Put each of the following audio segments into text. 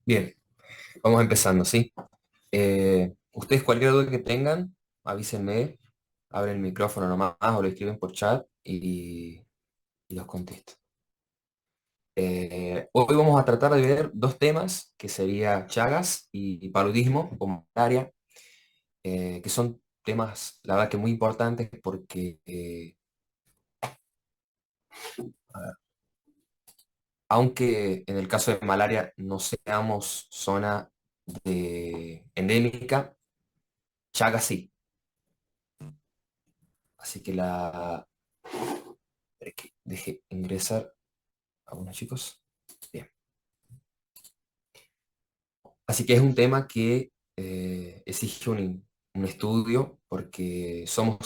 Bien, vamos empezando, ¿sí? Ustedes cualquier duda que tengan, avísenme, abren el micrófono nomás o lo escriben por chat y los contesto. Hoy vamos a tratar de ver dos temas, que sería Chagas y paludismo o malaria, que son temas, la verdad que muy importantes porque, a ver, aunque en el caso de malaria no seamos zona endémica, Chagas sí. Así que deje ingresar a unos chicos. Bien. Así que es un tema que exige un estudio porque son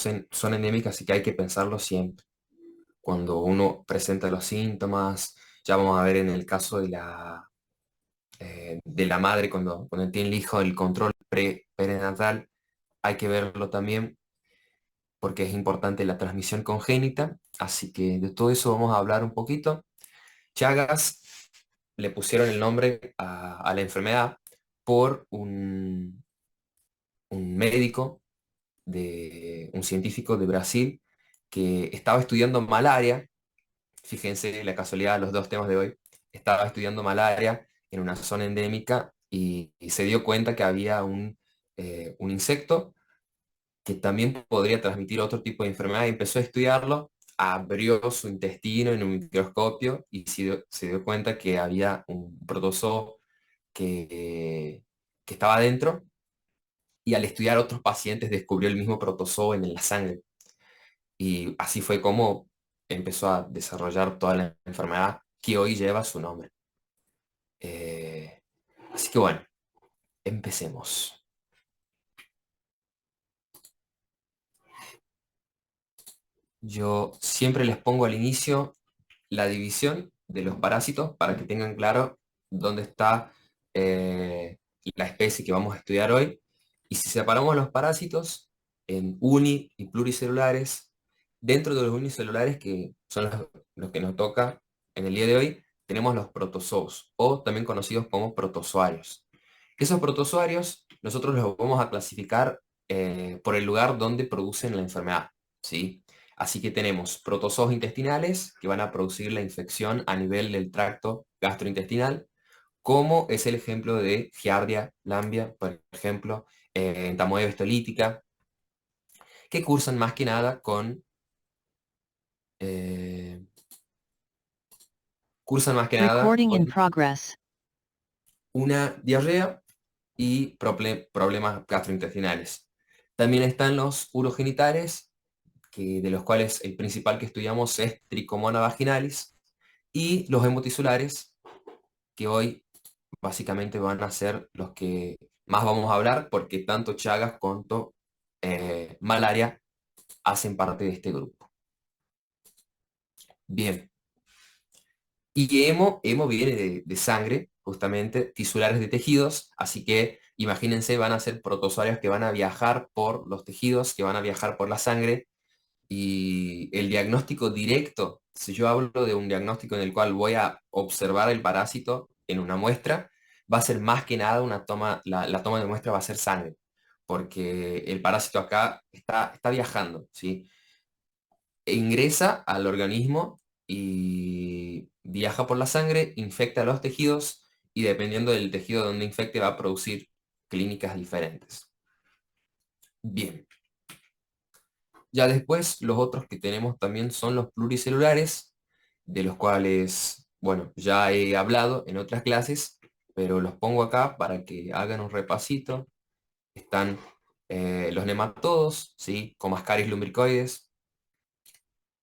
endémicas, así que hay que pensarlo siempre. Cuando uno presenta los síntomas, ya vamos a ver en el caso de la madre, cuando tiene el hijo, el control prenatal, hay que verlo también porque es importante la transmisión congénita. Así que de todo eso vamos a hablar un poquito. Chagas le pusieron el nombre a la enfermedad por un médico, un científico de Brasil que estaba estudiando malaria. Fíjense la casualidad de los dos temas de hoy. Estaba estudiando malaria en una zona endémica y se dio cuenta que había un insecto que también podría transmitir otro tipo de enfermedad y empezó a estudiarlo, abrió su intestino en un microscopio y se dio cuenta que había un protozoo que estaba adentro y al estudiar otros pacientes descubrió el mismo protozoo en la sangre. Y así fue como empezó a desarrollar toda la enfermedad que hoy lleva su nombre. Eh, Así que bueno, empecemos. Yo siempre les pongo al inicio la división de los parásitos para que tengan claro dónde está la especie que vamos a estudiar hoy. Y si separamos los parásitos en uni y pluricelulares, dentro de los unicelulares, que son los que nos toca en el día de hoy, tenemos los protozoos, o también conocidos como protozoarios. Esos protozoarios nosotros los vamos a clasificar por el lugar donde producen la enfermedad, ¿sí? Así que tenemos protozoos intestinales que van a producir la infección a nivel del tracto gastrointestinal, como es el ejemplo de Giardia lamblia, por ejemplo, entamoeba histolítica, que cursan más que nada eh, Recording in con progress. una diarrea y problemas gastrointestinales. También están los urogenitales, de los cuales el principal que estudiamos es Trichomona vaginalis, y los hemotisulares, que hoy básicamente van a ser los que más vamos a hablar, porque tanto Chagas como malaria hacen parte de este grupo. Bien, y hemo viene de sangre, justamente, tisulares de tejidos, así que imagínense, van a ser protozoarios que van a viajar por los tejidos, que van a viajar por la sangre. Y el diagnóstico directo, si yo hablo de un diagnóstico en el cual voy a observar el parásito en una muestra, va a ser más que nada la toma de muestra va a ser sangre, porque el parásito acá está viajando, ¿sí? E ingresa al organismo y viaja por la sangre, infecta los tejidos y dependiendo del tejido donde infecte va a producir clínicas diferentes. Bien. Ya después, los otros que tenemos también son los pluricelulares, de los cuales, bueno, ya he hablado en otras clases, pero los pongo acá para que hagan un repasito. Están los nematodos, ¿sí? Como Ascaris lumbricoides,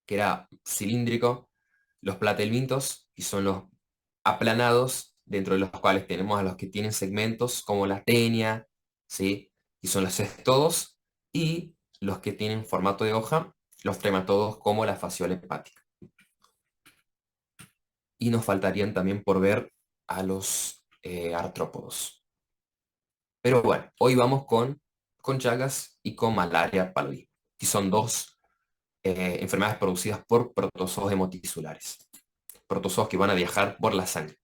que era cilíndrico, los platelmintos, que son los aplanados, dentro de los cuales tenemos a los que tienen segmentos, como la tenia, ¿sí? Y son los cestodos, y los que tienen formato de hoja, los trematodos, como la fasciola hepática. Y nos faltarían también por ver a los artrópodos. Pero bueno, hoy vamos con Chagas y con malaria paludismo, que son dos enfermedades producidas por protozoos hemotisulares, protozoos que van a viajar por la sangre.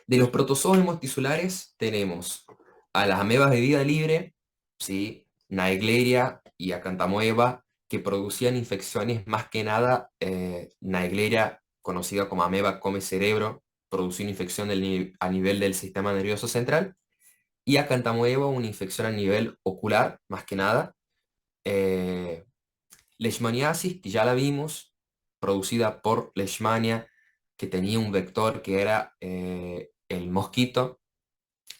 De los protozoos hemotisulares tenemos a las amebas de vida libre, ¿sí? Naegleria y Acanthamoeba, que producían infecciones más que nada, Naegleria, conocida como ameba come cerebro, producía una infección a nivel del sistema nervioso central, y Acanthamoeba una infección a nivel ocular, más que nada. Eh, Leishmaniasis, que ya la vimos, producida por Leishmania, que tenía un vector que era el mosquito,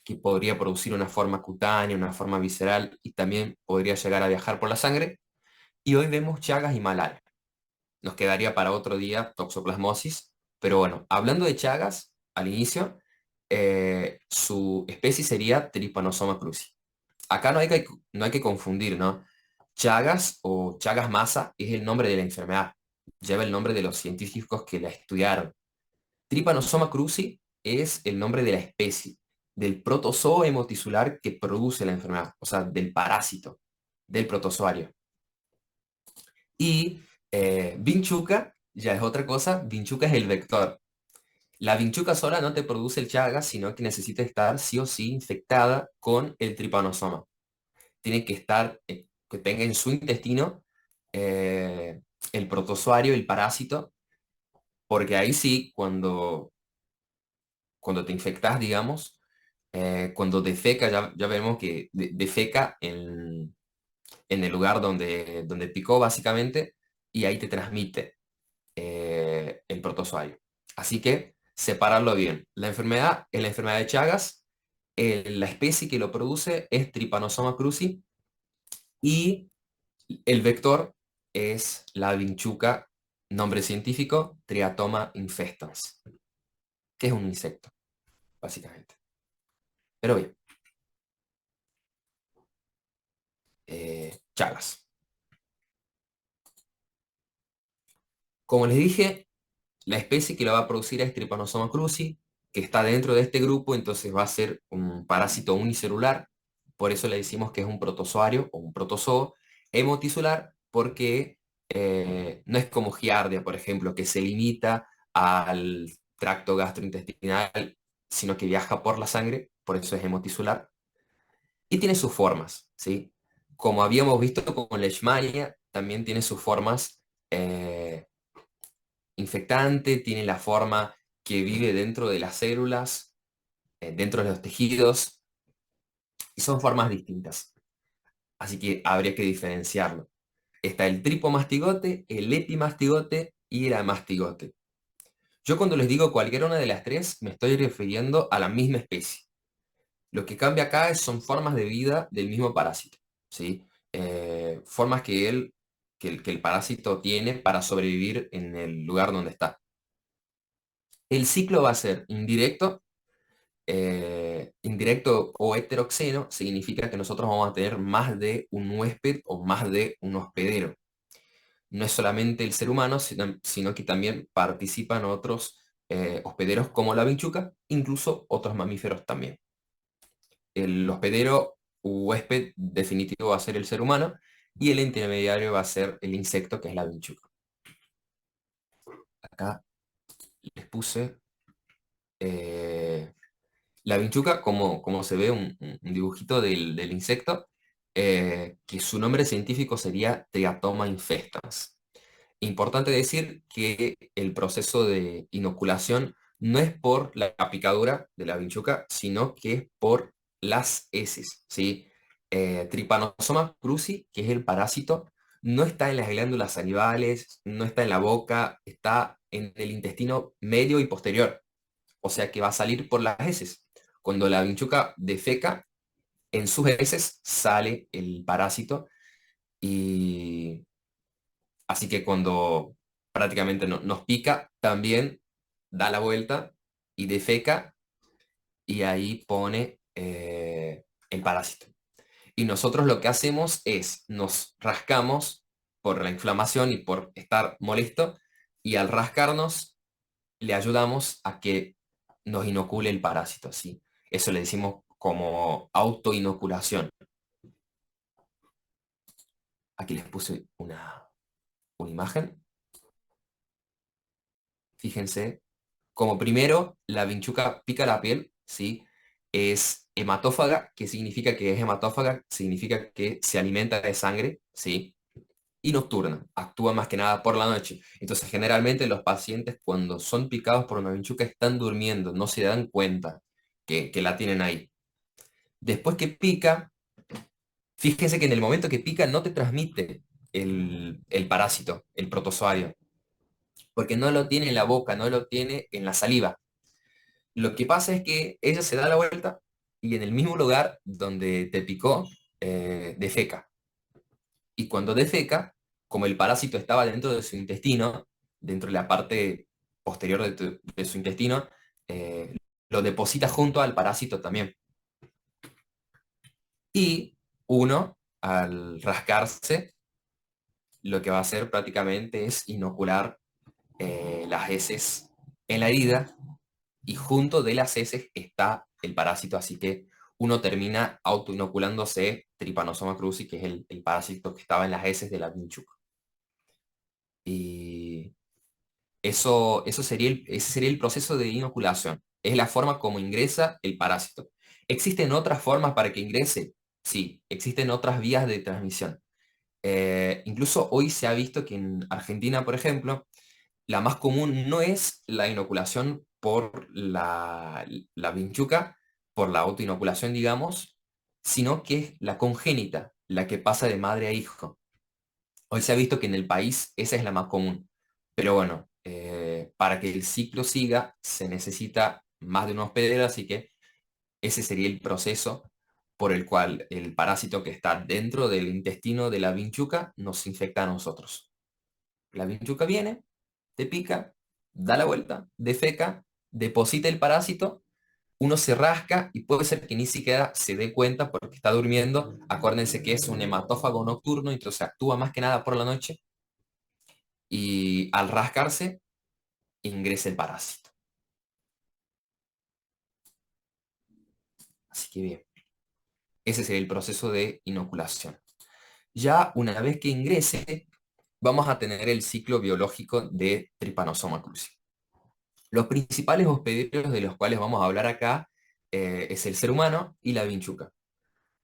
que podría producir una forma cutánea, una forma visceral y también podría llegar a viajar por la sangre. Y hoy vemos Chagas y malaria. Nos quedaría para otro día toxoplasmosis. Pero bueno, hablando de Chagas, al inicio, su especie sería Trypanosoma cruzi. Acá no hay que confundir, ¿no? Chagas o Chagas masa es el nombre de la enfermedad. Lleva el nombre de los científicos que la estudiaron. Trypanosoma cruzi es el nombre de la especie, del protozoo hemotisular que produce la enfermedad, o sea, del parásito, del protozoario. Y vinchuca ya es otra cosa, vinchuca es el vector. La vinchuca sola no te produce el Chagas, sino que necesita estar sí o sí infectada con el tripanosoma. Tiene que estar, que tenga en su intestino eh, el protozoario, el parásito, porque ahí sí, cuando te infectas, digamos, cuando defeca, ya vemos que defeca en el lugar donde picó básicamente, y ahí te transmite el protozoario. Así que separarlo bien. La enfermedad es la enfermedad de Chagas, la especie que lo produce es Trypanosoma cruzi y el vector es la vinchuca, nombre científico, Triatoma infestans, que es un insecto, básicamente. Pero bien, Chagas. Como les dije, la especie que lo va a producir es Trypanosoma cruzi, que está dentro de este grupo, entonces va a ser un parásito unicelular, por eso le decimos que es un protozoario o un protozoo hemotisular, porque no es como Giardia, por ejemplo, que se limita al tracto gastrointestinal, sino que viaja por la sangre, por eso es hemotisular, y tiene sus formas, ¿sí? Como habíamos visto con Leishmania, también tiene sus formas infectante, tiene la forma que vive dentro de las células, dentro de los tejidos, y son formas distintas. Así que habría que diferenciarlo. Está el tripomastigote, el epimastigote y el amastigote. Yo cuando les digo cualquiera una de las tres, me estoy refiriendo a la misma especie. Lo que cambia acá son formas de vida del mismo parásito, ¿sí? Formas que el parásito tiene para sobrevivir en el lugar donde está. El ciclo va a ser indirecto. Indirecto o heteroxeno significa que nosotros vamos a tener más de un huésped o más de un hospedero. No es solamente el ser humano, sino que también participan otros hospederos como la vinchuca, incluso otros mamíferos también. El hospedero u huésped definitivo va a ser el ser humano y el intermediario va a ser el insecto, que es la vinchuca. Acá les puse la vinchuca, como se ve un dibujito del insecto, que su nombre científico sería Triatoma infestans. Importante decir que el proceso de inoculación no es por la picadura de la vinchuca, sino que es por las heces, ¿sí? Trypanosoma cruzi, que es el parásito, no está en las glándulas salivales, no está en la boca, está en el intestino medio y posterior, o sea que va a salir por las heces. Cuando la vinchuca defeca, en sus heces sale el parásito y así que cuando prácticamente nos pica, también da la vuelta y defeca y ahí pone el parásito. Y nosotros lo que hacemos es nos rascamos por la inflamación y por estar molesto y al rascarnos le ayudamos a que nos inocule el parásito, ¿sí? Eso le decimos como autoinoculación. Aquí les puse una imagen. Fíjense Como primero, la vinchuca pica la piel, ¿sí? Es hematófaga, que significa que es hematófaga, significa que se alimenta de sangre, ¿sí? Y nocturna, actúa más que nada por la noche. Entonces, generalmente los pacientes cuando son picados por una vinchuca están durmiendo, no se dan cuenta que la tienen ahí. Después que pica, fíjense que en el momento que pica no te transmite el parásito, el protozoario, porque no lo tiene en la boca, no lo tiene en la saliva. Lo que pasa es que ella se da la vuelta y en el mismo lugar donde te picó, defeca. Y cuando defeca, como el parásito estaba dentro de su intestino, dentro de la parte posterior de su intestino, eh, lo deposita junto al parásito también. Y uno, al rascarse, lo que va a hacer prácticamente es inocular las heces en la herida y junto de las heces está el parásito, así que uno termina autoinoculándose Trypanosoma cruzi, que es el parásito que estaba en las heces de la vinchuca. Y eso sería ese sería el proceso de inoculación. Es la forma como ingresa el parásito. ¿Existen otras formas para que ingrese? Sí, existen otras vías de transmisión. Incluso hoy se ha visto que en Argentina, por ejemplo, la más común no es la inoculación por la vinchuca, por la autoinoculación, digamos, sino que es la congénita, la que pasa de madre a hijo. Hoy se ha visto que en el país esa es la más común. Pero bueno, para que el ciclo siga se necesita más de un hospedero, así que ese sería el proceso por el cual el parásito que está dentro del intestino de la vinchuca nos infecta a nosotros. La vinchuca viene, te pica, da la vuelta, defeca, deposita el parásito, uno se rasca y puede ser que ni siquiera se dé cuenta porque está durmiendo. Acuérdense que es un hematófago nocturno, entonces actúa más que nada por la noche y al rascarse ingresa el parásito. Así que bien, ese sería el proceso de inoculación. Ya una vez que ingrese, vamos a tener el ciclo biológico de Trypanosoma cruzi. Los principales hospederos de los cuales vamos a hablar acá es el ser humano y la vinchuca.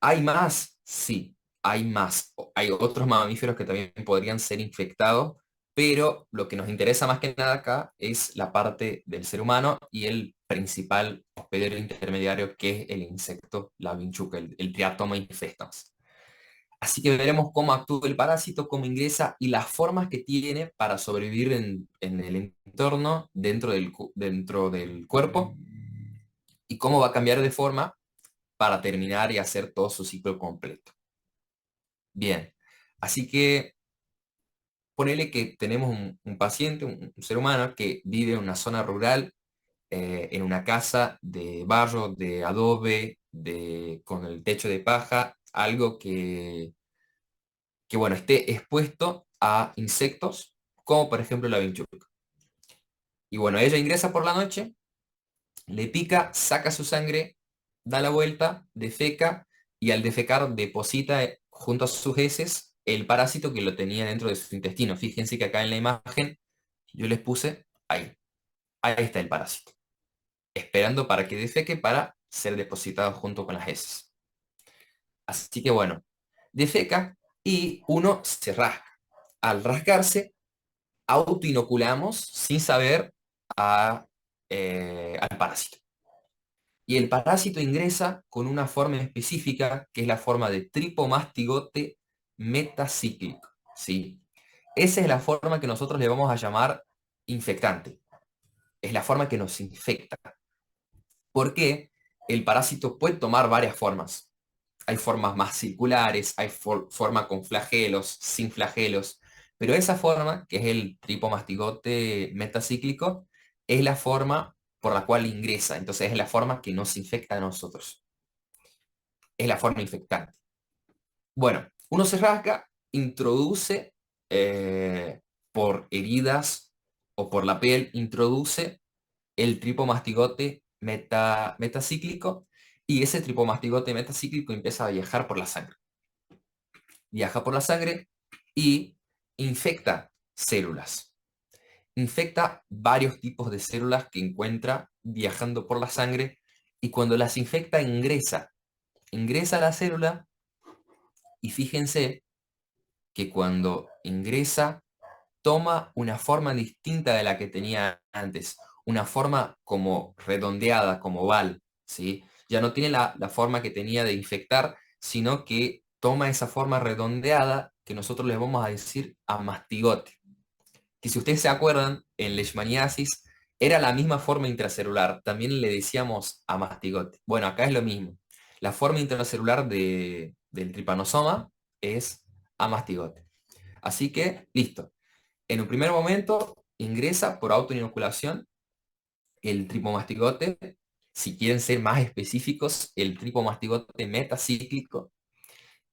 ¿Hay más? Sí, hay más. Hay otros mamíferos que también podrían ser infectados, pero lo que nos interesa más que nada acá es la parte del ser humano y el principal hospedero intermediario que es el insecto, la vinchuca, el Triatoma infestans. Así que veremos cómo actúa el parásito, cómo ingresa y las formas que tiene para sobrevivir en el entorno dentro del cuerpo y cómo va a cambiar de forma para terminar y hacer todo su ciclo completo. Bien, así que ponele que tenemos un paciente, un ser humano que vive en una zona rural, en una casa de barro, de adobe, con el techo de paja, algo que bueno, esté expuesto a insectos, como por ejemplo la vinchuca. Y bueno, ella ingresa por la noche, le pica, saca su sangre, da la vuelta, defeca y al defecar deposita junto a sus heces el parásito que lo tenía dentro de su intestino. Fíjense que acá en la imagen yo les puse ahí. Ahí está el parásito, esperando para que defeque para ser depositado junto con las heces. Así que bueno, defeca y uno se rasca. Al rascarse, autoinoculamos sin saber al parásito. Y el parásito ingresa con una forma específica, que es la forma de tripomastigote metacíclico, ¿sí? Esa es la forma que nosotros le vamos a llamar infectante. Es la forma que nos infecta. Porque el parásito puede tomar varias formas. Hay formas más circulares, hay forma con flagelos, sin flagelos, pero esa forma, que es el tripomastigote metacíclico, es la forma por la cual ingresa, entonces es la forma que nos infecta a nosotros, es la forma infectante. Bueno, uno se rasca, introduce por heridas o por la piel, introduce el tripomastigote metacíclico y ese tripomastigote metacíclico empieza a viajar por la sangre. Viaja por la sangre y infecta células. infecta varios tipos de células que encuentra viajando por la sangre y cuando las infecta ingresa a la célula y fíjense que cuando ingresa toma una forma distinta de la que tenía antes, una forma como redondeada, como oval, ¿sí? Ya no tiene la forma que tenía de infectar, sino que toma esa forma redondeada que nosotros les vamos a decir amastigote. Que si ustedes se acuerdan, en leishmaniasis era la misma forma intracelular, también le decíamos amastigote. Bueno, acá es lo mismo. La forma intracelular del tripanosoma es amastigote. Así que, listo. En un primer momento ingresa por autoinoculación el tripomastigote. Si quieren ser más específicos, el tripomastigote metacíclico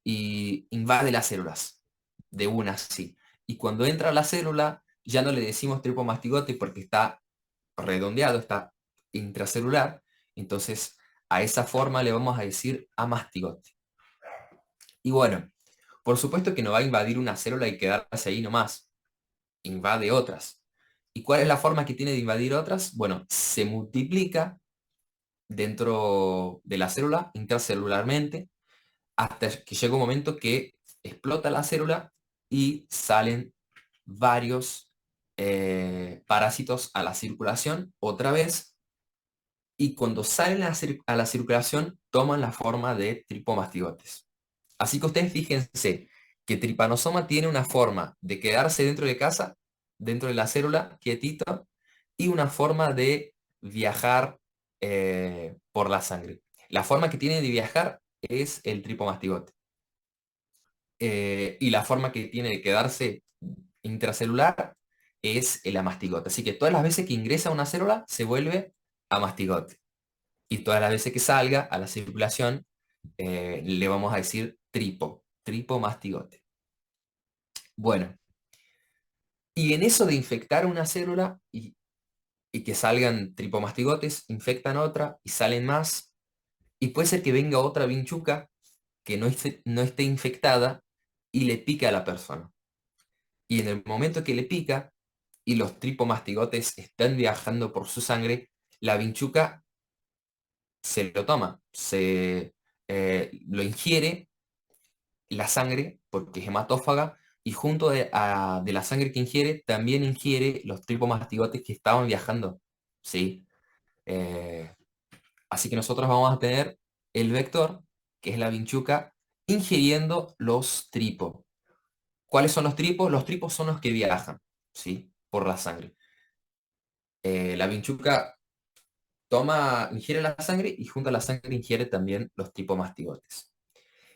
y invade las células de una así. Y cuando entra a la célula, ya no le decimos tripomastigote porque está redondeado, está intracelular. Entonces, a esa forma le vamos a decir amastigote. Y bueno, por supuesto que no va a invadir una célula y quedarse ahí nomás. Invade otras. ¿Y cuál es la forma que tiene de invadir otras? Bueno, se multiplica dentro de la célula intracelularmente hasta que llega un momento que explota la célula y salen varios parásitos a la circulación otra vez y cuando salen a la circulación toman la forma de tripomastigotes. Así que ustedes fíjense que tripanosoma tiene una forma de quedarse dentro de casa, dentro de la célula, quietito, y una forma de viajar por la sangre. La forma que tiene de viajar es el tripomastigote. Y la forma que tiene de quedarse intracelular es el amastigote. Así que todas las veces que ingresa a una célula se vuelve amastigote. Y todas las veces que salga a la circulación le vamos a decir tripomastigote. Bueno, y en eso de infectar una célula y que salgan tripomastigotes, infectan otra y salen más, y puede ser que venga otra vinchuca que no esté infectada y le pica a la persona. Y en el momento que le pica y los tripomastigotes están viajando por su sangre, la vinchuca se lo toma, lo ingiere la sangre, porque es hematófaga, y junto de la sangre que ingiere, también ingiere los tripomastigotes que estaban viajando, ¿sí? Eh, Así que nosotros vamos a tener el vector, que es la vinchuca, ingiriendo los tripos. ¿Cuáles son los tripos? Los tripos son los que viajan, ¿sí? Por la sangre. La vinchuca ingiere la sangre y junto a la sangre ingiere también los tripomastigotes.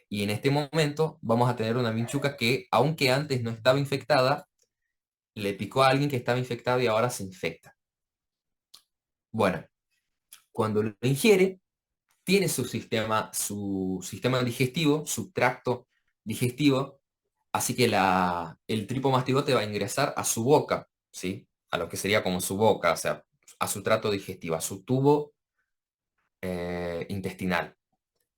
Y en este momento vamos a tener una vinchuca que, aunque antes no estaba infectada, le picó a alguien que estaba infectado y ahora se infecta. Bueno, cuando lo ingiere, tiene su sistema digestivo, su tracto digestivo, así que el tripomastigote va a ingresar a su boca, ¿sí? A lo que sería como su boca, o sea, a su trato digestivo, a su tubo intestinal.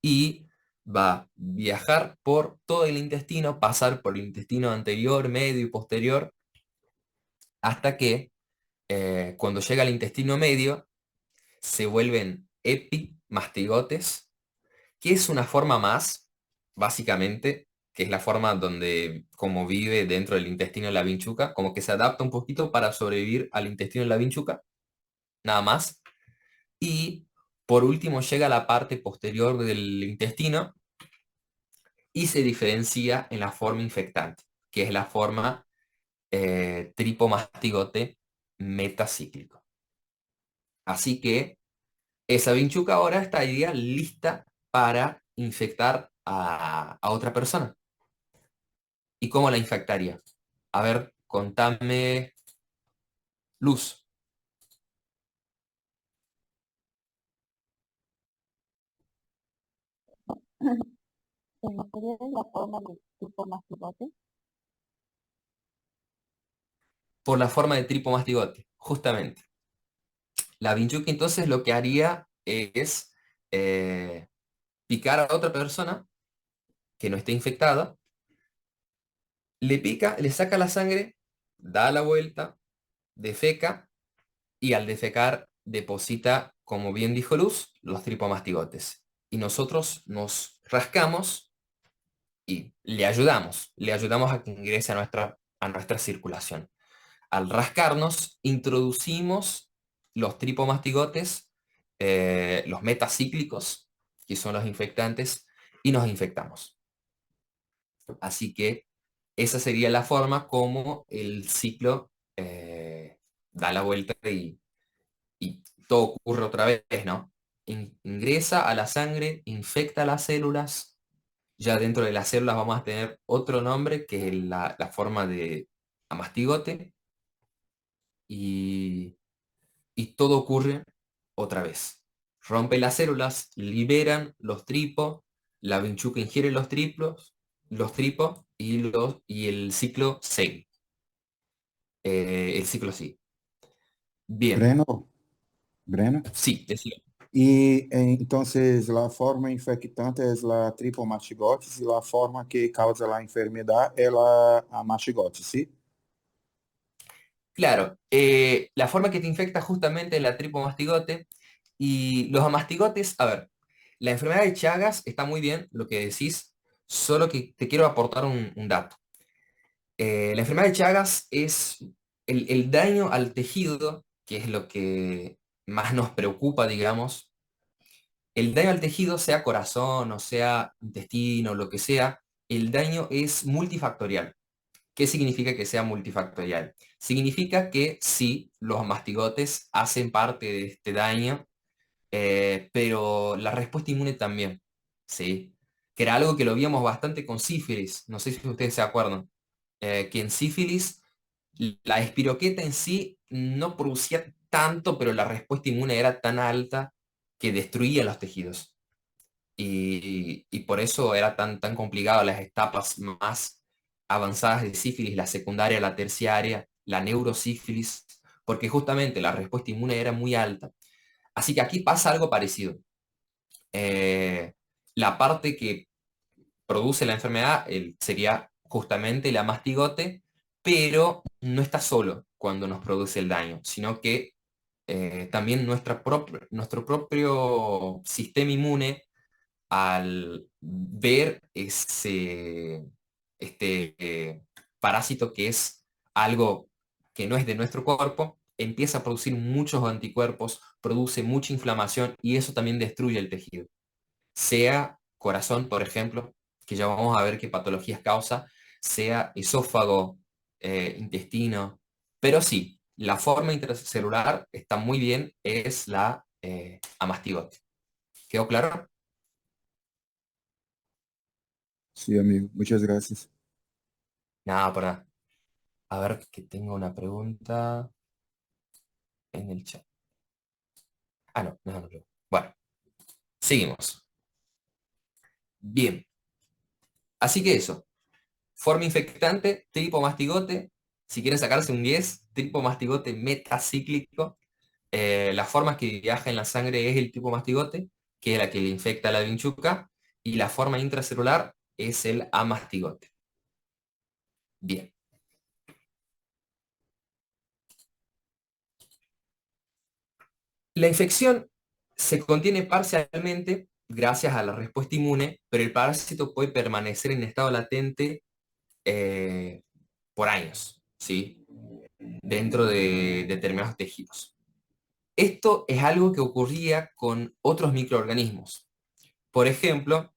Y va a viajar por todo el intestino, pasar por el intestino anterior, medio y posterior, hasta que cuando llega al intestino medio, se vuelven epimastigotes, que es una forma más, básicamente, que es la forma donde, como vive dentro del intestino de la vinchuca, como que se adapta un poquito para sobrevivir al intestino de la vinchuca, nada más. Y por último llega a la parte posterior del intestino y se diferencia en la forma infectante, que es la forma tripomastigote metacíclico. Así que esa vinchuca ahora estaría lista para infectar a otra persona. ¿Y cómo la infectaría? A ver, contame, Luz. ¿Sería de la forma de tipo mastigote? Por la forma de tripomastigote, justamente. La vinchuca entonces lo que haría es eh, picar a otra persona que no esté infectada, le pica, le saca la sangre, da la vuelta, defeca y al defecar deposita, como bien dijo Luz, los tripomastigotes. Y nosotros nos rascamos y le ayudamos a que ingrese a nuestra circulación. Al rascarnos, introducimos los tripomastigotes, los metacíclicos, que son los infectantes, y nos infectamos. Así que esa sería la forma como el ciclo da la vuelta y todo ocurre otra vez, ¿no? Ingresa a la sangre, infecta las células, ya dentro de las células vamos a tener otro nombre que es la forma de amastigote y, y todo ocurre otra vez. Rompe las células, liberan los tripos, la vinchuca ingiere los tripos y el ciclo sigue. El ciclo sigue. Bien, Breno, Breno. sí, decía. E entonces la forma infectante es la tripomastigotis y la forma que causa la enfermedad es la mastigotis, ¿sí? Claro, la forma que te infecta justamente es la tripomastigote y los amastigotes, a ver, la enfermedad de Chagas está muy bien lo que decís, solo que te quiero aportar un dato. La enfermedad de Chagas es el daño al tejido, que es lo que más nos preocupa, digamos. El daño al tejido, sea corazón o sea intestino, lo que sea, el daño es multifactorial. ¿Qué significa que sea multifactorial? Significa que sí, los mastigotes hacen parte de este daño, pero la respuesta inmune también, ¿sí? Que era algo que lo víamos bastante con sífilis, no sé si ustedes se acuerdan, que en sífilis la espiroqueta en sí no producía tanto, pero la respuesta inmune era tan alta que destruía los tejidos. Y por eso era tan complicado las etapas más avanzadas de sífilis, la secundaria, la terciaria, la neurosífilis, porque justamente la respuesta inmune era muy alta. Así que aquí pasa algo parecido. Eh, la parte que produce la enfermedad sería justamente la mastigote, pero no está solo cuando nos produce el daño, sino que también nuestro propio sistema inmune al ver parásito que es algo que no es de nuestro cuerpo, empieza a producir muchos anticuerpos, produce mucha inflamación y eso también destruye el tejido. Sea corazón, por ejemplo, que ya vamos a ver qué patologías causa, sea esófago, intestino, pero sí, la forma intracelular está muy bien, es la amastigote. ¿Quedó claro? Sí, amigo. Muchas gracias. Nada, para a ver que tengo una pregunta en el chat. Ah, no, no, no. Bueno, seguimos. Bien, así que eso. Forma infectante, tripomastigote. Si quieren sacarse un 10, tripomastigote metacíclico. La forma que viaja en la sangre es el tripomastigote, que es la que le infecta a la vinchuca, y la forma intracelular es el amastigote. Bien. La infección se contiene parcialmente gracias a la respuesta inmune, pero el parásito puede permanecer en estado latente eh, por años, ¿sí? Dentro de determinados tejidos. Esto es algo que ocurría con otros microorganismos. Por ejemplo,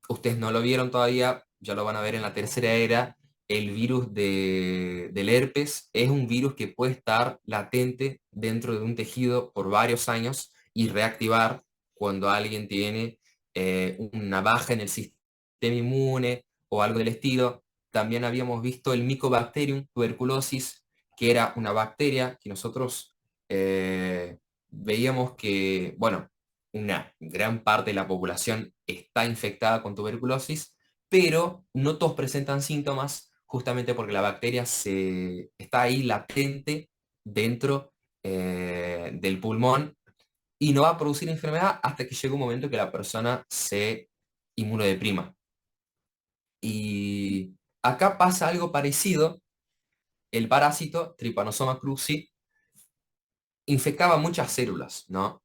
ustedes no lo vieron todavía, ya lo van a ver en la tercera era, el virus del herpes es un virus que puede estar latente dentro de un tejido por varios años y reactivar cuando alguien tiene una baja en el sistema inmune o algo del estilo. También habíamos visto el Mycobacterium tuberculosis, que era una bacteria que nosotros veíamos que, bueno, una gran parte de la población está infectada con tuberculosis, pero no todos presentan síntomas justamente porque la bacteria está ahí latente dentro del pulmón y no va a producir enfermedad hasta que llega un momento que la persona se inmunodeprima. Y acá pasa algo parecido. El parásito, Trypanosoma cruzi, infectaba muchas células, ¿no?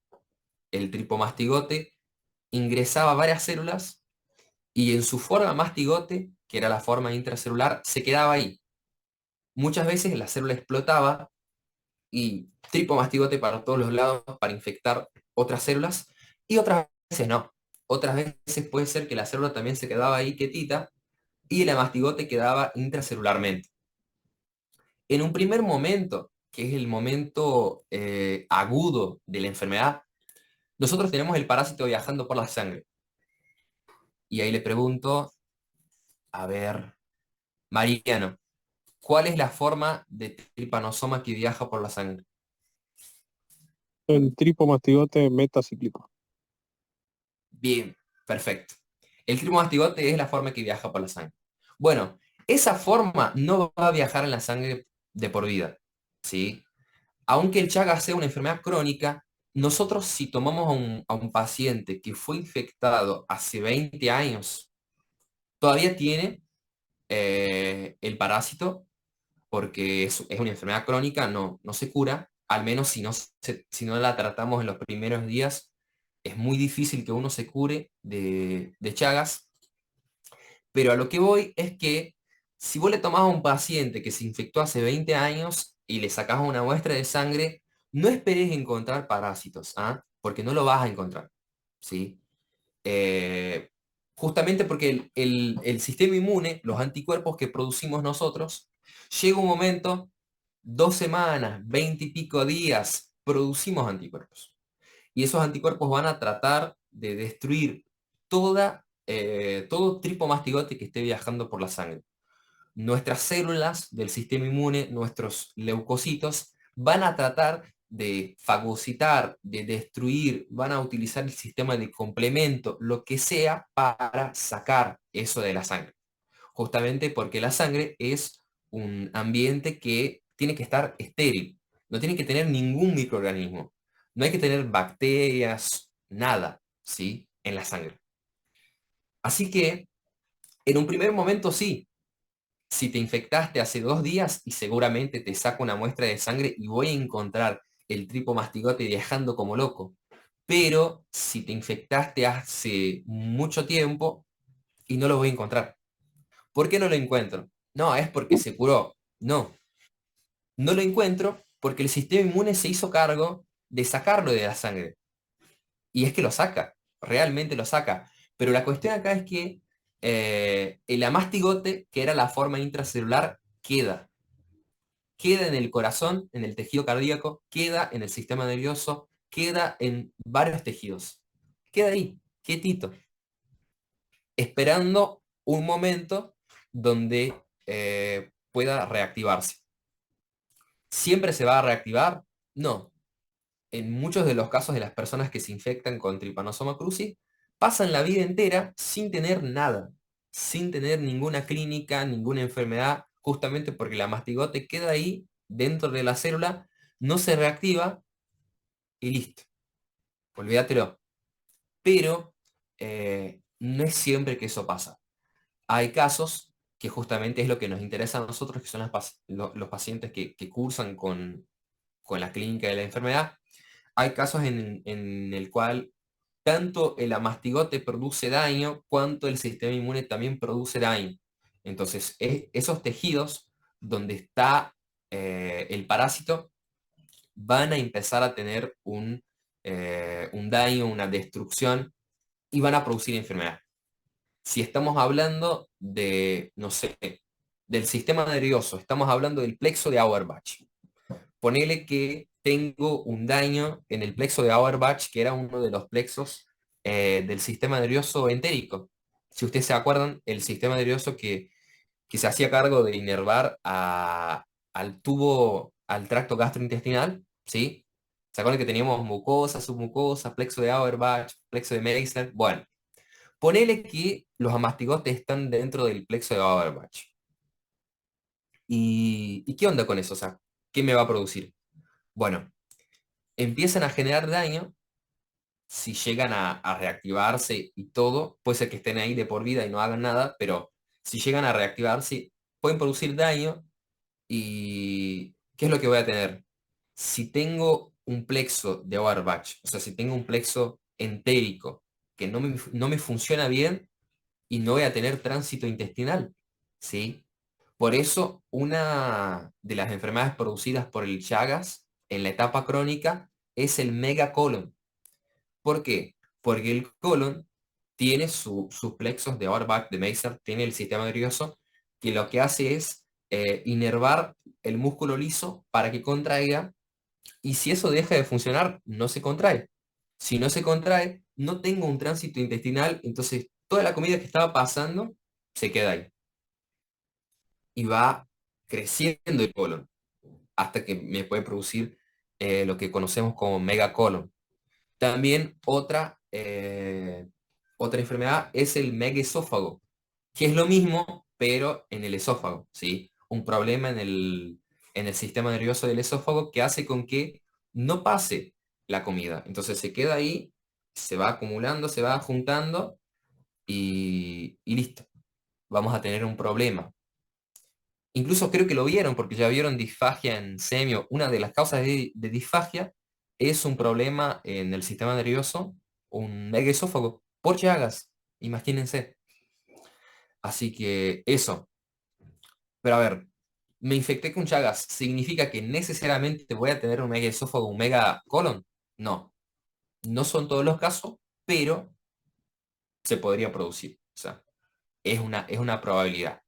El tripomastigote ingresaba varias células y en su forma mastigote, que era la forma intracelular, se quedaba ahí. Muchas veces la célula explotaba y tripomastigote para todos los lados para infectar otras células y otras veces no. Otras veces puede ser que la célula también se quedaba ahí quietita y el mastigote quedaba intracelularmente. En un primer momento, que es el momento agudo de la enfermedad, nosotros tenemos el parásito viajando por la sangre. Y ahí le pregunto, a ver, Mariano, ¿cuál es la forma de tripanosoma que viaja por la sangre? El tripomastigote metacíclico. Bien, perfecto. El tripomastigote es la forma que viaja por la sangre. Bueno, esa forma no va a viajar en la sangre de por vida, ¿sí? Aunque el Chagas sea una enfermedad crónica, nosotros si tomamos a un paciente que fue infectado hace 20 años, todavía tiene el parásito, porque es una enfermedad crónica, no se cura, al menos si no la tratamos en los primeros días, es muy difícil que uno se cure de Chagas, pero a lo que voy es que si vos le tomás a un paciente que se infectó hace 20 años y le sacás una muestra de sangre, no esperes encontrar parásitos, ¿ah? Porque no lo vas a encontrar, ¿sí? Eh, Justamente porque el sistema inmune, los anticuerpos que producimos nosotros, llega un momento, 2 semanas, 20 y pico días, producimos anticuerpos. Y esos anticuerpos van a tratar de destruir todo tripomastigote que esté viajando por la sangre. Nuestras células del sistema inmune, nuestros leucocitos, van a tratar de fagocitar, de destruir, van a utilizar el sistema de complemento, lo que sea, para sacar eso de la sangre. Justamente porque la sangre es un ambiente que tiene que estar estéril, no tiene que tener ningún microorganismo, no hay que tener bacterias, nada, ¿sí? En la sangre. Así que, en un primer momento sí, si te infectaste hace 2 días y seguramente te saco una muestra de sangre y voy a encontrar el tripomastigote viajando como loco. Pero si te infectaste hace mucho tiempo y no lo voy a encontrar. ¿Por qué no lo encuentro? No, es porque se curó. No, no lo encuentro porque el sistema inmune se hizo cargo de sacarlo de la sangre. Y es que lo saca, realmente lo saca. Pero la cuestión acá es que el amastigote, que era la forma intracelular, queda en el corazón, en el tejido cardíaco, queda en el sistema nervioso, queda en varios tejidos. Queda ahí, quietito, esperando un momento donde pueda reactivarse. ¿Siempre se va a reactivar? No. En muchos de los casos de las personas que se infectan con Trypanosoma cruzi, pasan la vida entera sin tener nada, sin tener ninguna clínica, ninguna enfermedad, justamente porque la mastigote queda ahí dentro de la célula, no se reactiva y listo. Olvídatelo. Pero no es siempre que eso pasa. Hay casos que justamente es lo que nos interesa a nosotros, que son los pacientes que cursan con la clínica de la enfermedad. Hay casos en el cual tanto el amastigote produce daño, cuanto el sistema inmune también produce daño. Entonces, esos tejidos donde está el parásito van a empezar a tener un daño, una destrucción y van a producir enfermedad. Si estamos hablando de, no sé, del sistema nervioso, estamos hablando del plexo de Auerbach. Ponele que tengo un daño en el plexo de Auerbach, que era uno de los plexos del sistema nervioso entérico. Si ustedes se acuerdan, el sistema nervioso que se hacía cargo de inervar al tubo, al tracto gastrointestinal, ¿sí? ¿Se acuerdan que teníamos mucosa, submucosa, plexo de Auerbach, plexo de Meissner? Bueno, ponele que los amastigotes están dentro del plexo de Auerbach. ¿Y qué onda con eso? O sea, ¿qué me va a producir? Bueno, empiezan a generar daño, si llegan a reactivarse y todo, puede ser que estén ahí de por vida y no hagan nada, pero si llegan a reactivarse, pueden producir daño y ¿qué es lo que voy a tener? Si tengo un plexo de Auerbach, o sea, si tengo un plexo entérico que no me funciona bien y no voy a tener tránsito intestinal, ¿sí? Por eso, una de las enfermedades producidas por el Chagas en la etapa crónica es el megacolon. ¿Por qué? Porque el colon tiene sus plexos de Auerbach, de Meissner, tiene el sistema nervioso que lo que hace es inervar el músculo liso para que contraiga, y si eso deja de funcionar, no se contrae. Si no se contrae, no tengo un tránsito intestinal, entonces toda la comida que estaba pasando se queda ahí y va creciendo el colon hasta que me puede producir lo que conocemos como megacolon. También otra enfermedad es el megaesófago, que es lo mismo, pero en el esófago, ¿sí? Un problema en el sistema nervioso del esófago que hace con que no pase la comida. Entonces se queda ahí, se va acumulando, se va juntando y listo. Vamos a tener un problema. Incluso creo que lo vieron, porque ya vieron disfagia en semio. Una de las causas de disfagia es un problema en el sistema nervioso, un megaesófago, por Chagas, imagínense. Así que eso. Pero a ver, me infecté con Chagas, ¿significa que necesariamente voy a tener un megaesófago, un megacolon? No, no son todos los casos, pero se podría producir. O sea, es una probabilidad.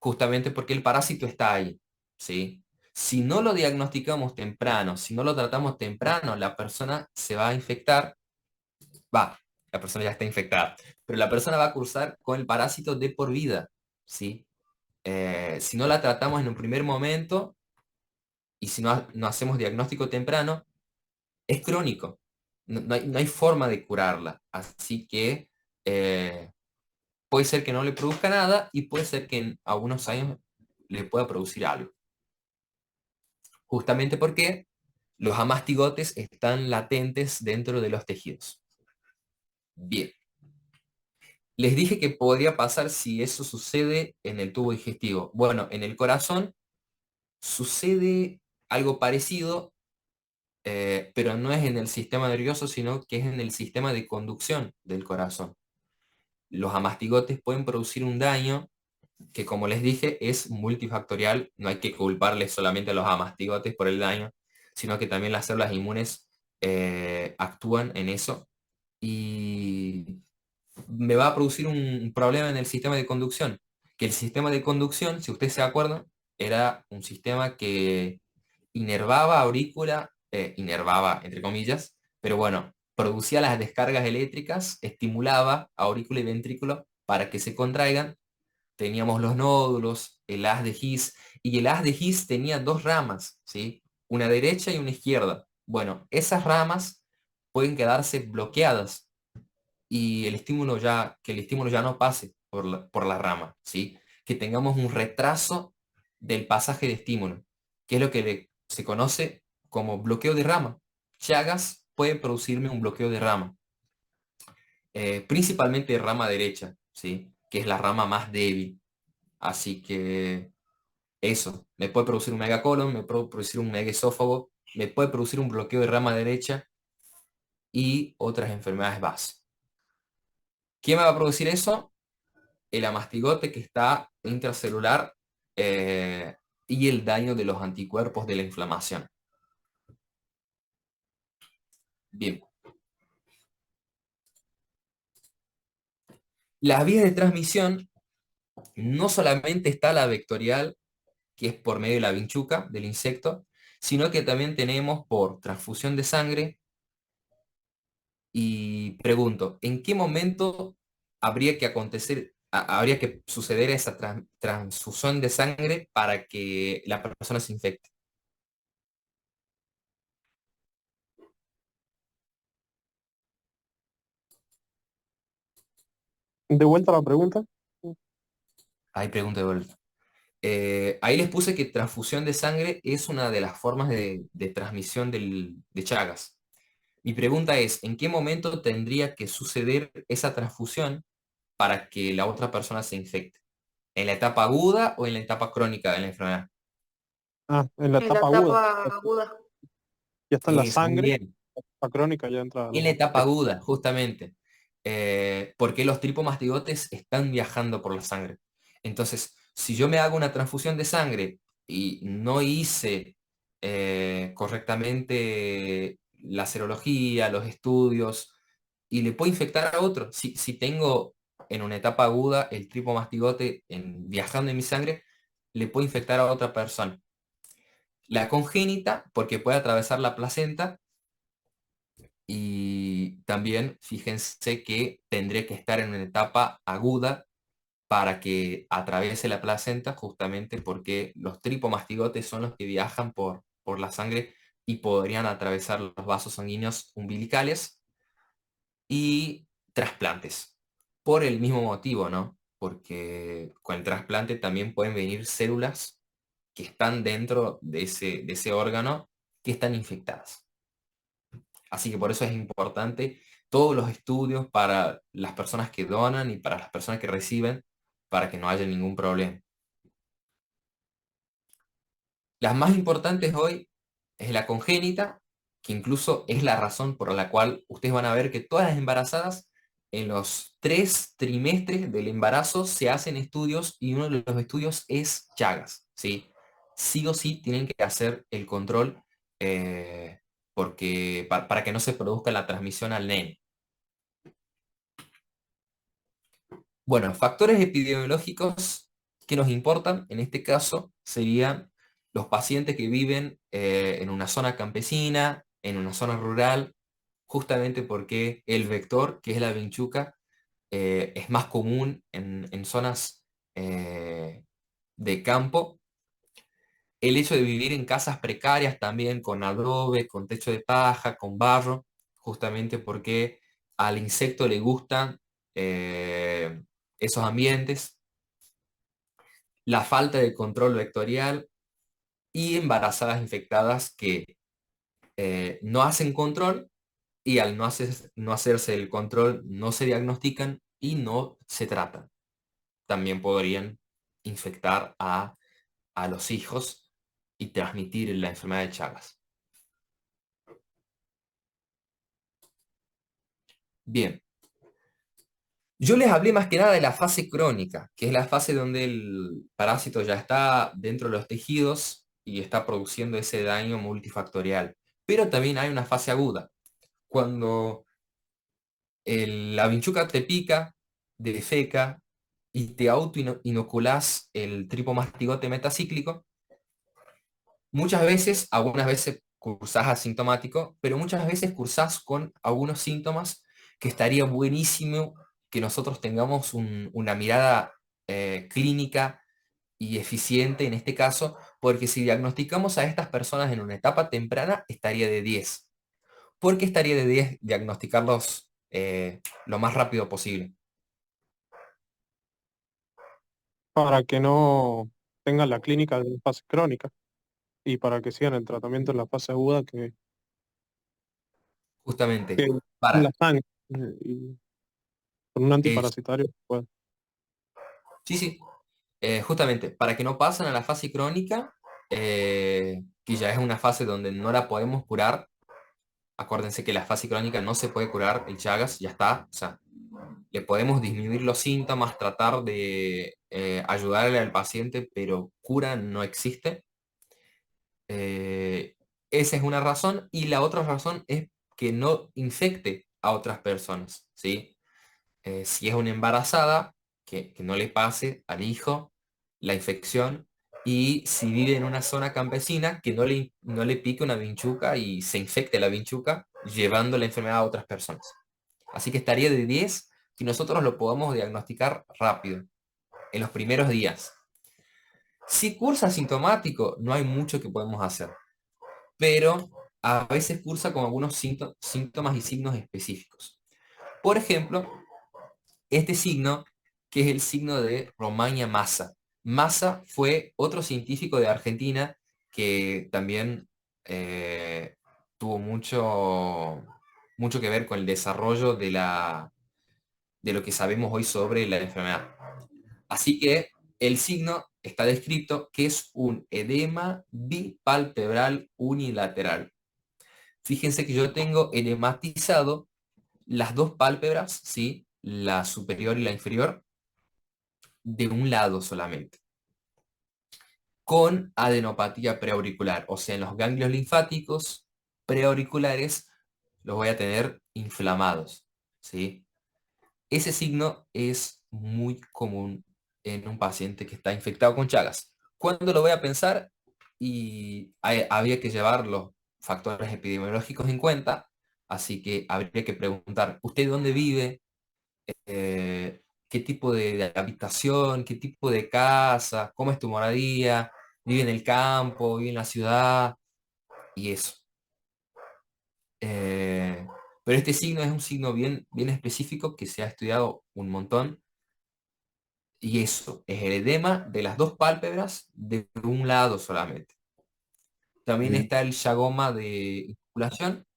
Justamente porque el parásito está ahí, ¿sí? Si no lo diagnosticamos temprano, si no lo tratamos temprano, la persona se va a infectar, va, la persona ya está infectada, pero la persona va a cursar con el parásito de por vida, ¿sí? Si no la tratamos en un primer momento y si no hacemos diagnóstico temprano, es crónico. No hay forma de curarla. Así que puede ser que no le produzca nada y puede ser que en algunos años le pueda producir algo. Justamente porque los amastigotes están latentes dentro de los tejidos. Bien, les dije que podría pasar si eso sucede en el tubo digestivo. Bueno, en el corazón sucede algo parecido, pero no es en el sistema nervioso, sino que es en el sistema de conducción del corazón. Los amastigotes pueden producir un daño que, como les dije, es multifactorial. No hay que culparle solamente a los amastigotes por el daño, sino que también las células inmunes actúan en eso y me va a producir un problema en el sistema de conducción. Que el sistema de conducción, si ustedes se acuerdan, era un sistema que inervaba aurícula, inervaba entre comillas, pero bueno, producía las descargas eléctricas, estimulaba aurícula y ventrículo para que se contraigan. Teníamos los nódulos, el haz de His, y el haz de His tenía dos ramas, ¿sí? Una derecha y una izquierda. Bueno, esas ramas pueden quedarse bloqueadas y que el estímulo ya no pase por la rama, ¿sí? Que tengamos un retraso del pasaje de estímulo, que es lo que se conoce como bloqueo de rama. Chagas puede producirme un bloqueo de rama, principalmente de rama derecha, ¿sí? Que es la rama más débil. Así que eso, me puede producir un megacolon, me puede producir un megaesófago, me puede producir un bloqueo de rama derecha y otras enfermedades base. ¿Quién me va a producir eso? El amastigote que está intracelular y el daño de los anticuerpos de la inflamación. Bien. Las vías de transmisión, no solamente está la vectorial, que es por medio de la vinchuca, del insecto, sino que también tenemos por transfusión de sangre. Y pregunto, ¿en qué momento habría que suceder esa transfusión de sangre para que la persona se infecte? De vuelta a la pregunta. Ahí pregunto de vuelta. Ahí les puse que transfusión de sangre es una de las formas de transmisión de Chagas. Mi pregunta es, ¿en qué momento tendría que suceder esa transfusión para que la otra persona se infecte? ¿En la etapa aguda o en la etapa crónica de la enfermedad? Ah, en la En la etapa aguda. etapa aguda. Ya está en la Muy sangre, bien. la crónica ya entra a En la los etapa tejidos. aguda, justamente, porque los tripomastigotes están viajando por la sangre. Entonces, si yo me hago una transfusión de sangre y no hice correctamente la serología, los estudios, y le puedo infectar a otro, si tengo en una etapa aguda el tripomastigote viajando en mi sangre, le puedo infectar a otra persona. La congénita, porque puede atravesar la placenta, y también fíjense que tendré que estar en una etapa aguda para que atraviese la placenta, justamente porque los tripomastigotes son los que viajan por la sangre y podrían atravesar los vasos sanguíneos umbilicales y trasplantes. Por el mismo motivo, ¿no? Porque con el trasplante también pueden venir células que están dentro de ese órgano que están infectadas. Así que por eso es importante todos los estudios para las personas que donan y para las personas que reciben, para que no haya ningún problema. Las más importantes hoy es la congénita, que incluso es la razón por la cual ustedes van a ver que todas las embarazadas en los 3 trimestres del embarazo se hacen estudios y uno de los estudios es Chagas, ¿sí? Sí o sí tienen que hacer el control porque, para que no se produzca la transmisión al nene. Bueno, factores epidemiológicos que nos importan en este caso serían los pacientes que viven en una zona campesina, en una zona rural, justamente porque el vector, que es la vinchuca, es más común en zonas de campo. El hecho de vivir en casas precarias también, con adobe, con techo de paja, con barro, justamente porque al insecto le gustan esos ambientes. La falta de control vectorial y embarazadas infectadas que no hacen control y al no hacerse el control no se diagnostican y no se tratan. También podrían infectar a los hijos y transmitir la enfermedad de Chagas. Bien, yo les hablé más que nada de la fase crónica, que es la fase donde el parásito ya está dentro de los tejidos y está produciendo ese daño multifactorial. Pero también hay una fase aguda, cuando la vinchuca te pica, defeca y te autoinoculás el tripomastigote metacíclico. Muchas veces, algunas veces cursás asintomático, pero muchas veces cursás con algunos síntomas que estaría buenísimo que nosotros tengamos una mirada clínica y eficiente en este caso, porque si diagnosticamos a estas personas en una etapa temprana, estaría de 10. ¿Por qué estaría de 10 diagnosticarlos lo más rápido posible? Para que no tengan la clínica de fase crónica y para que sigan el tratamiento en la fase aguda Justamente, que en la para, sangre y con un eh, antiparasitario. Pues, sí, sí, justamente, para que no pasen a la fase crónica, que ya es una fase donde no la podemos curar. Acuérdense que la fase crónica no se puede curar el Chagas, ya está. O sea, le podemos disminuir los síntomas, tratar de ayudarle al paciente, pero cura no existe. Eh, Esa es una razón. Y la otra razón es que no infecte a otras personas, ¿sí? Si es una embarazada, que no le pase al hijo la infección. Y si vive en una zona campesina, que no le pique una vinchuca y se infecte la vinchuca, llevando la enfermedad a otras personas. Así que estaría de 10 que nosotros lo podamos diagnosticar rápido, en los primeros días. Si cursa asintomático, no hay mucho que podemos hacer, pero a veces cursa con algunos síntomas y signos específicos. Por ejemplo, este signo, que es el signo de Romaña Massa. Massa fue otro científico de Argentina que también tuvo mucho que ver con el desarrollo de lo que sabemos hoy sobre la enfermedad. Así que el signo está descrito que es un edema bipalpebral unilateral. Fíjense que yo tengo enematizado las dos pálpebras, ¿sí? La superior y la inferior, de un lado solamente, con adenopatía preauricular, o sea, en los ganglios linfáticos preauriculares los voy a tener inflamados, ¿sí? Ese signo es muy común en un paciente que está infectado con Chagas. ¿Cuándo lo voy a pensar? Y había que llevar los factores epidemiológicos en cuenta, así que habría que preguntar, ¿usted dónde vive? ¿Qué tipo de habitación? ¿Qué tipo de casa? ¿Cómo es tu moradía? ¿Vive en el campo? ¿Vive en la ciudad? Y eso. Eh, pero este signo es un signo bien específico que se ha estudiado un montón. Y eso, es el edema de las dos pálpebras de un lado solamente. También Sim. está el llagoma de insulación,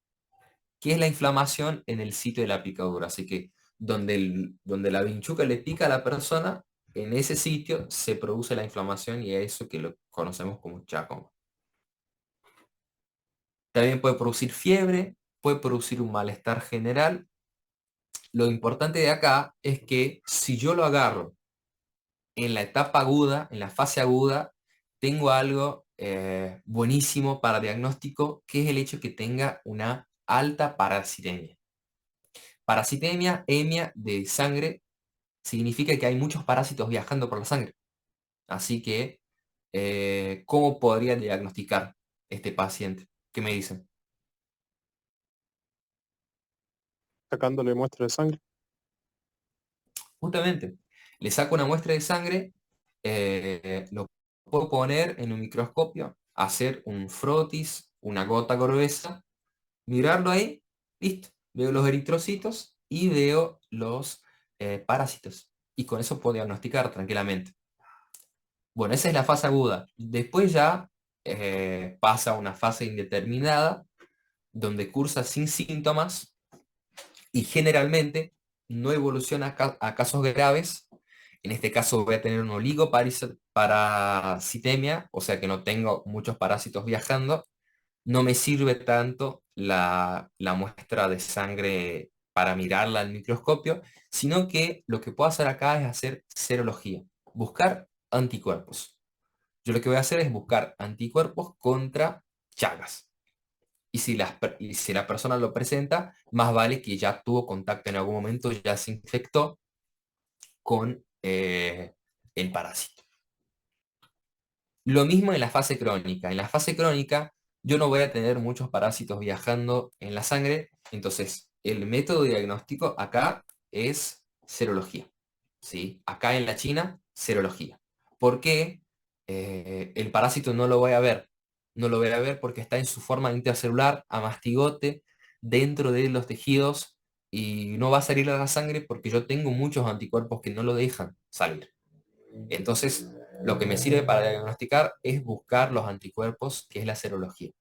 que es la inflamación en el sitio de la picadura. Así que donde la vinchuca le pica a la persona, en ese sitio se produce la inflamación y es eso que lo conocemos como llagoma. También puede producir fiebre, puede producir un malestar general. Lo importante de acá es que si yo lo agarro en la etapa aguda, en la fase aguda, tengo algo buenísimo para diagnóstico, que es el hecho que tenga una alta parasitemia. Parasitemia, emia de sangre, significa que hay muchos parásitos viajando por la sangre. Así que, ¿cómo podría diagnosticar este paciente? ¿Qué me dicen? Sacándole muestra de sangre. Justamente, le saco una muestra de sangre, lo puedo poner en un microscopio, hacer un frotis, una gota gruesa, mirarlo ahí, listo. Veo los eritrocitos y veo los parásitos. Y con eso puedo diagnosticar tranquilamente. Bueno, esa es la fase aguda. Después ya pasa a una fase indeterminada, donde cursa sin síntomas y generalmente no evoluciona a casos graves. En este caso voy a tener un oligoparasitemia, o sea que no tengo muchos parásitos viajando. No me sirve tanto la muestra de sangre para mirarla al microscopio, sino que lo que puedo hacer acá es hacer serología, buscar anticuerpos. Yo lo que voy a hacer es buscar anticuerpos contra Chagas. Y si la persona lo presenta, más vale que ya tuvo contacto en algún momento, ya se infectó con el parásito. Lo mismo en la fase crónica. En la fase crónica yo no voy a tener muchos parásitos viajando en la sangre, entonces el método diagnóstico acá es serología. ¿Sí? Acá en la China, serología. ¿Por qué? El parásito no lo voy a ver. No lo voy a ver porque está en su forma intracelular, a mastigote, dentro de los tejidos y no va a salir a la sangre porque yo tengo muchos anticuerpos que no lo dejan salir. Entonces, lo que me sirve para diagnosticar es buscar los anticuerpos, que es la serología.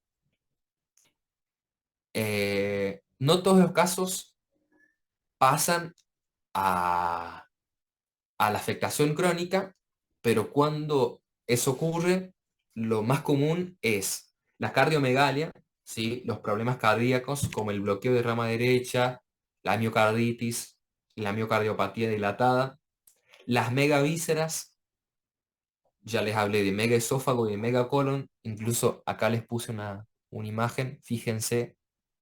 No todos los casos pasan a, a la afectación crónica, pero cuando eso ocurre, lo más común es la cardiomegalia, ¿sí? Los problemas cardíacos como el bloqueo de rama derecha, la miocarditis, la miocardiopatía dilatada, las megavísceras. Ya les hablé de mega esófago y de mega colon. Incluso acá les puse una imagen. Fíjense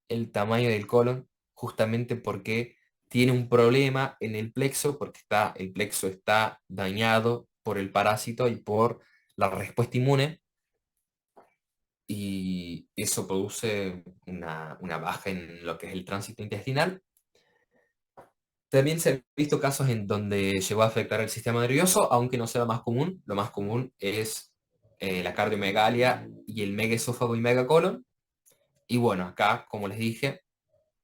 el tamaño del colon, justamente porque tiene un problema en el plexo, porque el plexo está dañado por el parásito y por la respuesta inmune. Y eso produce una baja en lo que es el tránsito intestinal. También se han visto casos en donde llegó a afectar el sistema nervioso, aunque no sea lo más común. Lo más común es la cardiomegalia y el megaesófago y megacolon. Y bueno, acá, como les dije,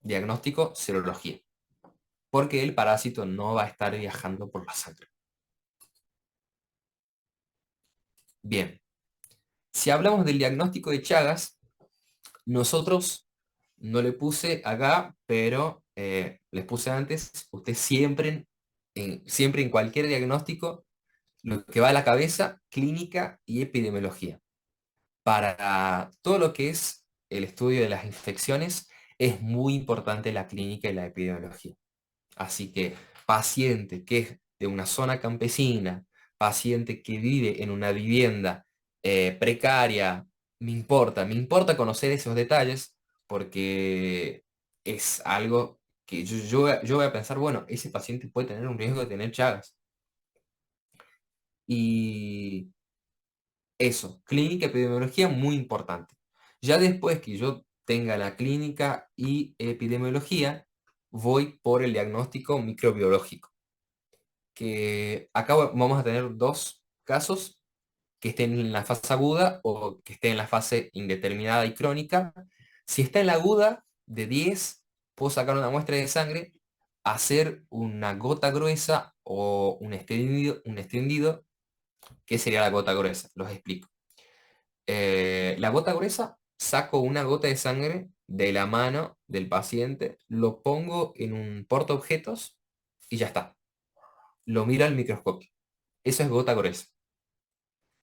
diagnóstico, serología, porque el parásito no va a estar viajando por la sangre. Bien, si hablamos del diagnóstico de Chagas, nosotros no le puse acá, pero les puse antes, usted siempre en cualquier diagnóstico lo que va a la cabeza, clínica y epidemiología. Para todo lo que es el estudio de las infecciones, es muy importante la clínica y la epidemiología. Así que paciente que es de una zona campesina, paciente que vive en una vivienda precaria, me importa conocer esos detalles porque es algo que yo voy a pensar, bueno, ese paciente puede tener un riesgo de tener Chagas. Y eso, clínica, epidemiología, muy importante. Ya después que yo tenga la clínica y epidemiología, voy por el diagnóstico microbiológico, que acá vamos a tener dos casos que estén en la fase aguda o que estén en la fase indeterminada y crónica. Si está en la aguda, de 10 puedo sacar una muestra de sangre, hacer una gota gruesa o un extendido, ¿qué sería la gota gruesa? Los explico. La gota gruesa, saco una gota de sangre de la mano del paciente, lo pongo en un portaobjetos y ya está. Lo miro al microscopio. Eso es gota gruesa.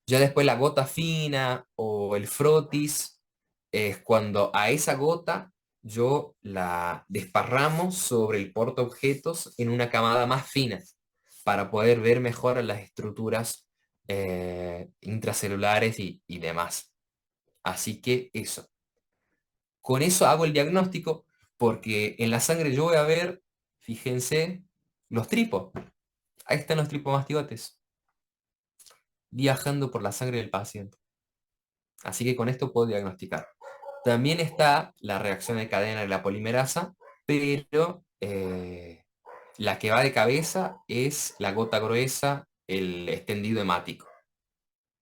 Ya después la gota fina o el frotis es cuando a esa gota yo la desparramo sobre el portaobjetos en una camada más fina para poder ver mejor las estructuras intracelulares y demás. Así que eso. Con eso hago el diagnóstico porque en la sangre yo voy a ver, fíjense, los tripos. Ahí están los tripomastigotes viajando por la sangre del paciente. Así que con esto puedo diagnosticar. También está la reacción de cadena de la polimerasa, pero la que va de cabeza es la gota gruesa, el extendido hemático.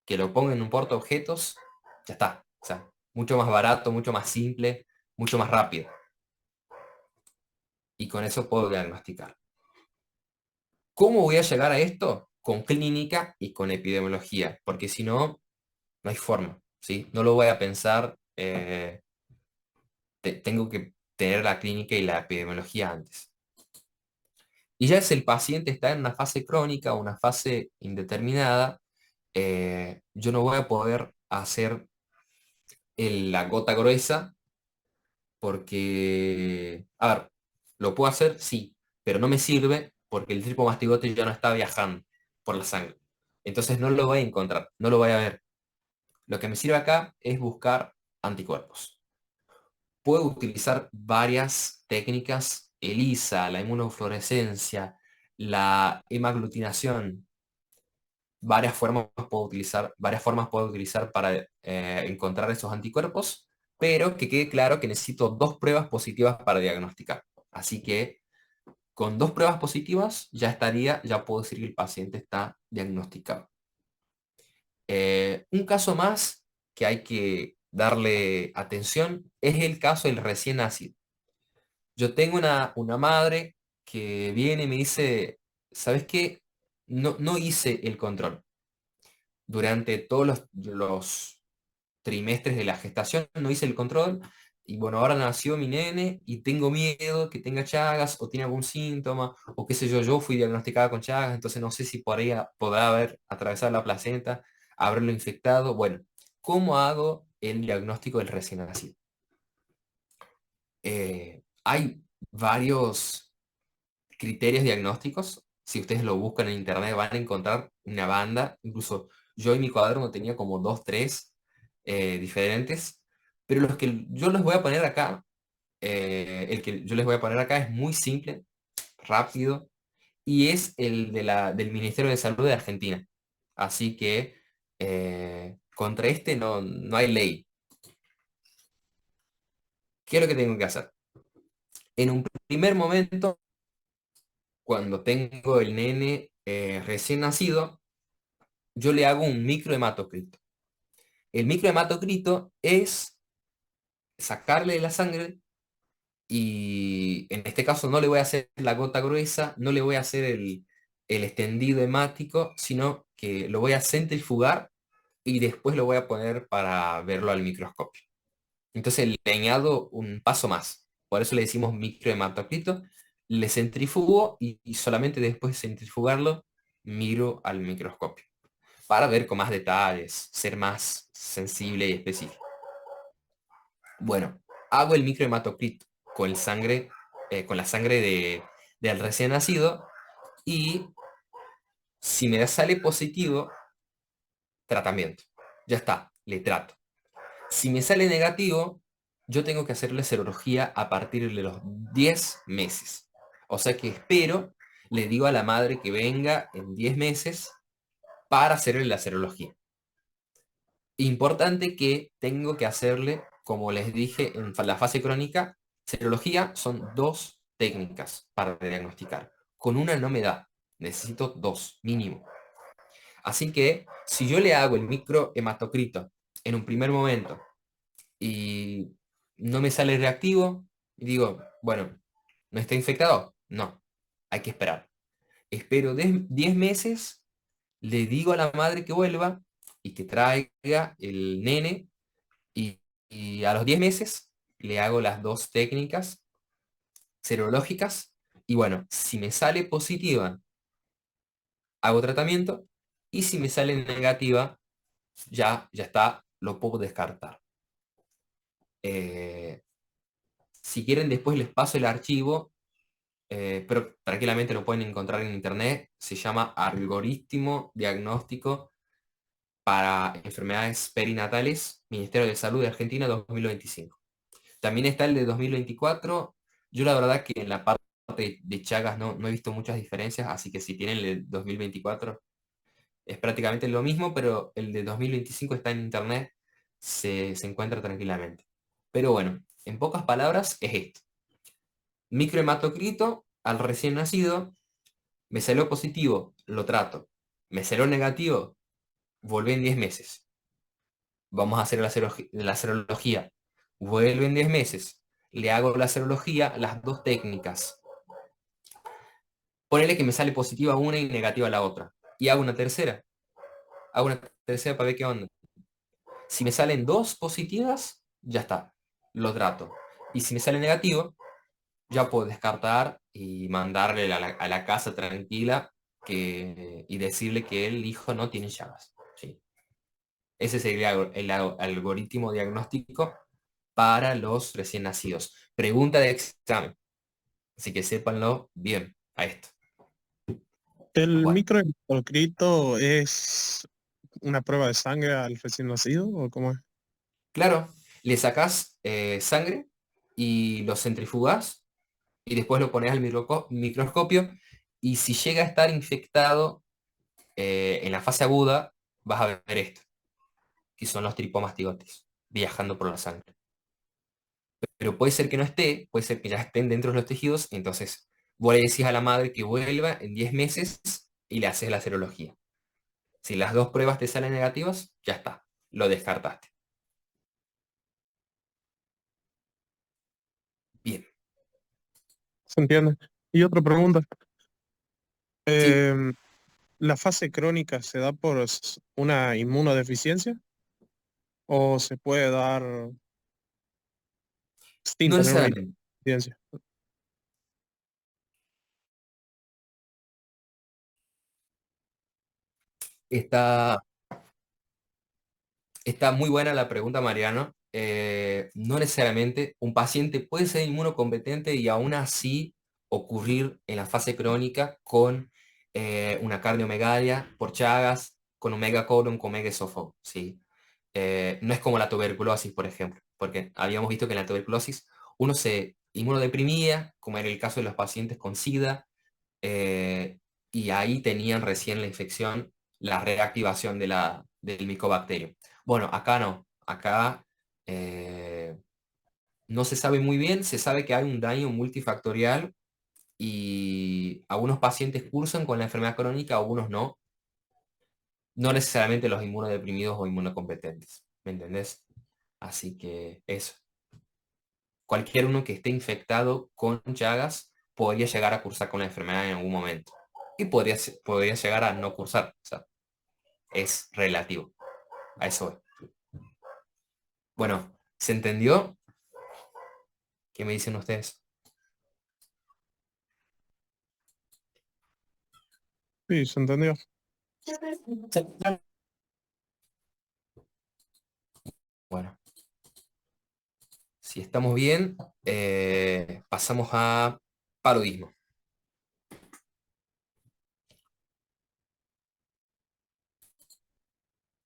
Que lo ponga en un portaobjetos, ya está. O sea, mucho más barato, mucho más simple, mucho más rápido. Y con eso puedo diagnosticar. ¿Cómo voy a llegar a esto? Con clínica y con epidemiología, porque si no, no hay forma, ¿sí? No lo voy a pensar, tengo que tener la clínica y la epidemiología antes. Y ya si el paciente está en una fase crónica o una fase indeterminada, yo no voy a poder hacer la gota gruesa porque, a ver, lo puedo hacer, sí, pero no me sirve porque el tripomastigote ya no está viajando por la sangre. Entonces no lo voy a encontrar, no lo voy a ver. Lo que me sirve acá es buscar anticuerpos. Puedo utilizar varias técnicas, ELISA, la inmunofluorescencia, la hemaglutinación, varias formas puedo utilizar para encontrar esos anticuerpos, pero que quede claro que necesito dos pruebas positivas para diagnosticar. Así que con dos pruebas positivas ya puedo decir que el paciente está diagnosticado. Un caso más que hay que darle atención es el caso del recién nacido. Yo tengo una madre que viene y me dice, ¿sabes qué? No hice el control. Durante todos los trimestres de la gestación no hice el control y bueno, ahora nació mi nene y tengo miedo que tenga Chagas o tiene algún síntoma o qué sé yo, yo fui diagnosticada con Chagas, entonces no sé si podrá haber atravesado la placenta, haberlo infectado. Bueno, ¿cómo hago el diagnóstico del recién nacido? Hay varios criterios diagnósticos. Si ustedes lo buscan en internet van a encontrar una banda. Incluso yo en mi cuaderno tenía como dos, tres diferentes. Pero los que yo les voy a poner acá, el que yo les voy a poner acá es muy simple, rápido, y es el del Ministerio de Salud de Argentina. Así que contra este no hay ley. ¿Qué es lo que tengo que hacer? En un primer momento, cuando tengo el nene recién nacido, yo le hago un microhematocrito. El microhematocrito es sacarle la sangre y en este caso no le voy a hacer la gota gruesa, no le voy a hacer el extendido hemático, sino que lo voy a centrifugar y después lo voy a poner para verlo al microscopio. Entonces le añado un paso más. Por eso le decimos microhematocrito. Le centrifugo y solamente después de centrifugarlo miro al microscopio para ver con más detalles, ser más sensible y específico. Bueno, hago el microhematocrito con sangre, con la sangre del recién nacido y si me sale positivo, tratamiento. Ya está, le trato. Si me sale negativo, yo tengo que hacerle serología a partir de los 10 meses. O sea que espero, le digo a la madre que venga en 10 meses para hacerle la serología. Importante que tengo que hacerle, como les dije en la fase crónica, serología son 2 técnicas para diagnosticar. Con una no me da, necesito 2 mínimo. Así que si yo le hago el microhematocrito en un primer momento y no me sale reactivo, y digo, bueno, ¿no está infectado? No, hay que esperar. Espero 10 meses, le digo a la madre que vuelva y que traiga el nene y a los 10 meses le hago las 2 técnicas serológicas y bueno, si me sale positiva, hago tratamiento y si me sale negativa, ya está, lo puedo descartar. Si quieren, después les paso el archivo, pero tranquilamente lo pueden encontrar en internet. Se llama Algoritmo Diagnóstico para Enfermedades Perinatales, Ministerio de Salud de Argentina 2025. También está el de 2024. Yo la verdad que en la parte de Chagas no he visto muchas diferencias, así que si tienen el de 2024 es prácticamente lo mismo, pero el de 2025 está en internet, se encuentra tranquilamente. Pero bueno, en pocas palabras es esto. Microhematocrito al recién nacido, me salió positivo, lo trato. Me salió negativo, volví en 10 meses. Vamos a hacer la serología. Vuelve en 10 meses. Le hago la serología, las 2 técnicas. Ponele que me sale positiva una y negativa la otra. Y hago una tercera. Hago una tercera para ver qué onda. Si me salen 2 positivas, ya está. Lo trato. Y si me sale negativo, ya puedo descartar y mandarle a la casa tranquila y decirle que el hijo no tiene llagas. ¿Sí? Ese sería el algoritmo diagnóstico para los recién nacidos. Pregunta de examen. Así que sépanlo bien a esto. ¿El Bueno, microhematocrito es una prueba de sangre al recién nacido o cómo es? claro, le sacás sangre y lo centrifugas y después lo pones al microscopio y si llega a estar infectado en la fase aguda, vas a ver esto, que son los tripomastigotes viajando por la sangre. Pero puede ser que no esté, puede ser que ya estén dentro de los tejidos, entonces vos le decís a la madre que vuelva en 10 meses y le haces la serología. Si las 2 pruebas te salen negativas, ya está, lo descartaste. Bien, ¿Se entiende? Y otra pregunta. sí, em, ¿La fase crónica se da por una inmunodeficiencia o se puede dar sin no tener una necesariamente. deficiencia? Está, está muy buena la pregunta, Mariano. No necesariamente un paciente puede ser inmunocompetente y aún así ocurrir en la fase crónica con una cardiomegalia por Chagas, con un megacolon, con megaesófago, ¿sí? No es como la tuberculosis, por ejemplo, porque habíamos visto que en la tuberculosis uno se inmunodeprimía, como era el caso de los pacientes con SIDA, eh, y ahí tenían recién la infección, la reactivación del micobacterio. Bueno, acá no, acá no se sabe muy bien, se sabe que hay un daño multifactorial y algunos pacientes cursan con la enfermedad crónica, algunos no, no necesariamente los inmunodeprimidos o inmunocompetentes, ¿me entendés? Así que eso. Cualquier uno que esté infectado con Chagas podría llegar a cursar con la enfermedad en algún momento. Y podría llegar a no cursar. O sea, es relativo. A eso es. Bueno, ¿se entendió? ¿Qué me dicen ustedes? Sí, se entendió. Bueno, Si estamos bien, pasamos a paludismo.